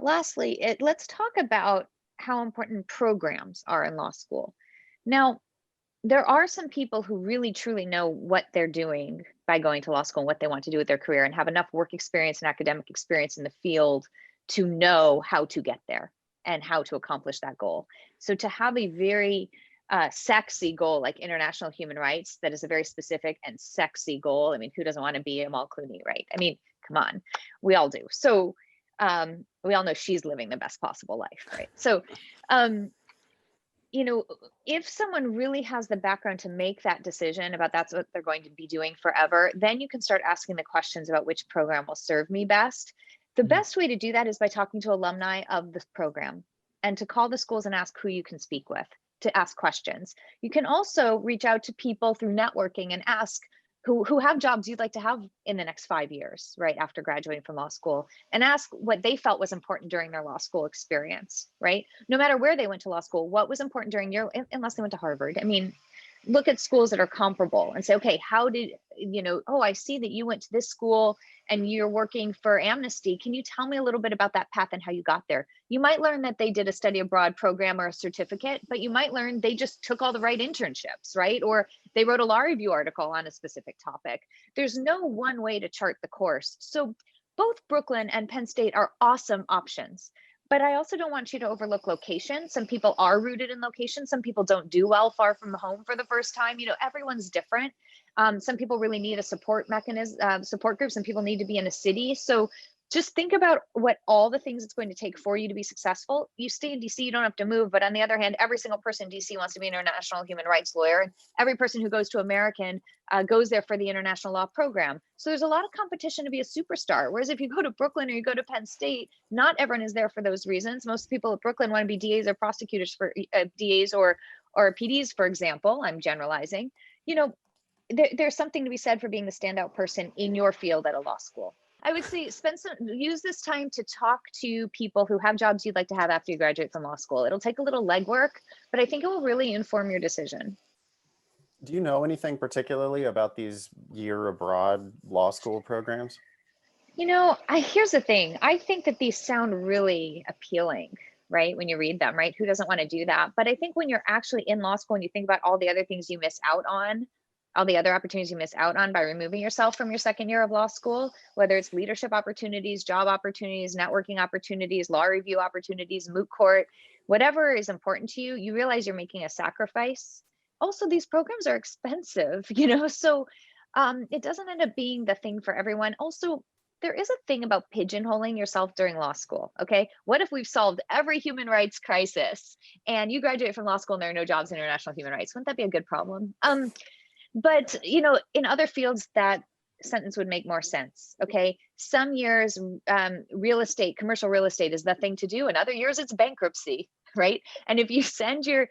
lastly, let's talk about how important programs are in law school. Now, there are some people who really truly know what they're doing by going to law school and what they want to do with their career and have enough work experience and academic experience in the field to know how to get there and how to accomplish that goal. So to have a very sexy goal like international human rights, that is a very specific and sexy goal. I mean, who doesn't want to be Amal Clooney, right? I mean, come on, we all do. So we all know she's living the best possible life, right? So um, you know, if someone really has the background to make that decision about that's what they're going to be doing forever, then you can start asking the questions about which program will serve me best. The Mhm. best way to do that is by talking to alumni of the program and to call the schools and ask who you can speak with, to ask questions. You can also reach out to people through networking and ask who have jobs you'd like to have in the next 5 years, right after graduating from law school, and ask what they felt was important during their law school experience, right? No matter where they went to law school, what was important during your, unless they went to Harvard. I mean, look at schools that are comparable and say, okay, how did, oh, I see that you went to this school and you're working for Amnesty. Can you tell me a little bit about that path and how you got there? You might learn that they did a study abroad program or a certificate, but you might learn they just took all the right internships, right? Or they wrote a law review article on a specific topic. There's no one way to chart the course. So both Brooklyn and Penn State are awesome options. But I also don't want you to overlook location. Some people are rooted in location. Some people don't do well far from home for the first time. Everyone's different. Some people really need a support mechanism, support group. Some people need to be in a city. So just think about what all the things it's going to take for you to be successful. You stay in DC, you don't have to move. But on the other hand, every single person in DC wants to be an international human rights lawyer. And every person who goes to American goes there for the international law program. So there's a lot of competition to be a superstar. Whereas if you go to Brooklyn or you go to Penn State, not everyone is there for those reasons. Most people at Brooklyn want to be DAs or prosecutors for DAs or PDs, for example. I'm generalizing. You know, there's something to be said for being the standout person in your field at a law school. I would say use this time to talk to people who have jobs you'd like to have after you graduate from law school. It'll take a little legwork, but I think it will really inform your decision. Do you know anything particularly about these year abroad law school programs? Here's the thing. I think that these sound really appealing, right? When you read them, right? Who doesn't want to do that? But I think when you're actually in law school and you think about all the other things you miss out on, all the other opportunities you miss out on by removing yourself from your second year of law school, whether it's leadership opportunities, job opportunities, networking opportunities, law review opportunities, moot court, whatever is important to you, you realize you're making a sacrifice. Also, these programs are expensive, so it doesn't end up being the thing for everyone. Also, there is a thing about pigeonholing yourself during law school. Okay. What if we've solved every human rights crisis and you graduate from law school and there are no jobs in international human rights? Wouldn't that be a good problem? But in other fields, that sentence would make more sense. Okay. Some years, commercial real estate is the thing to do. And other years it's bankruptcy. Right. And if you spend your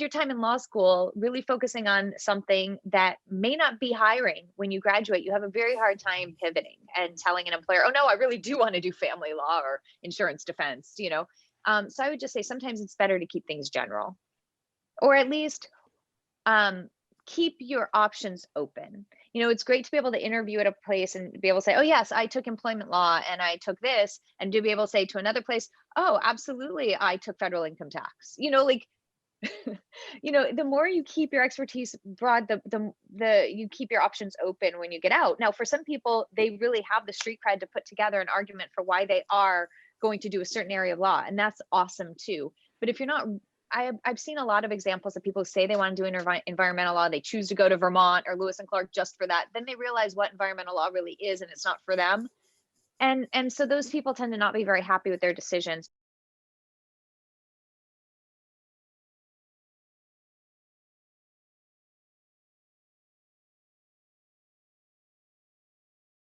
time in law school really focusing on something that may not be hiring when you graduate, you have a very hard time pivoting and telling an employer, oh no, I really do want to do family law or insurance defense. So I would just say sometimes it's better to keep things general, or at least um, keep your options open. It's great to be able to interview at a place and be able to say, oh, yes, I took employment law and I took this, and to be able to say to another place, oh, absolutely, I took federal income tax. The more you keep your expertise broad, the you keep your options open when you get out. Now, for some people, they really have the street cred to put together an argument for why they are going to do a certain area of law, and that's awesome too. But if you're not, I've seen a lot of examples of people who say they want to do environmental law, they choose to go to Vermont or Lewis and Clark just for that. Then they realize what environmental law really is, and it's not for them. And so those people tend to not be very happy with their decisions.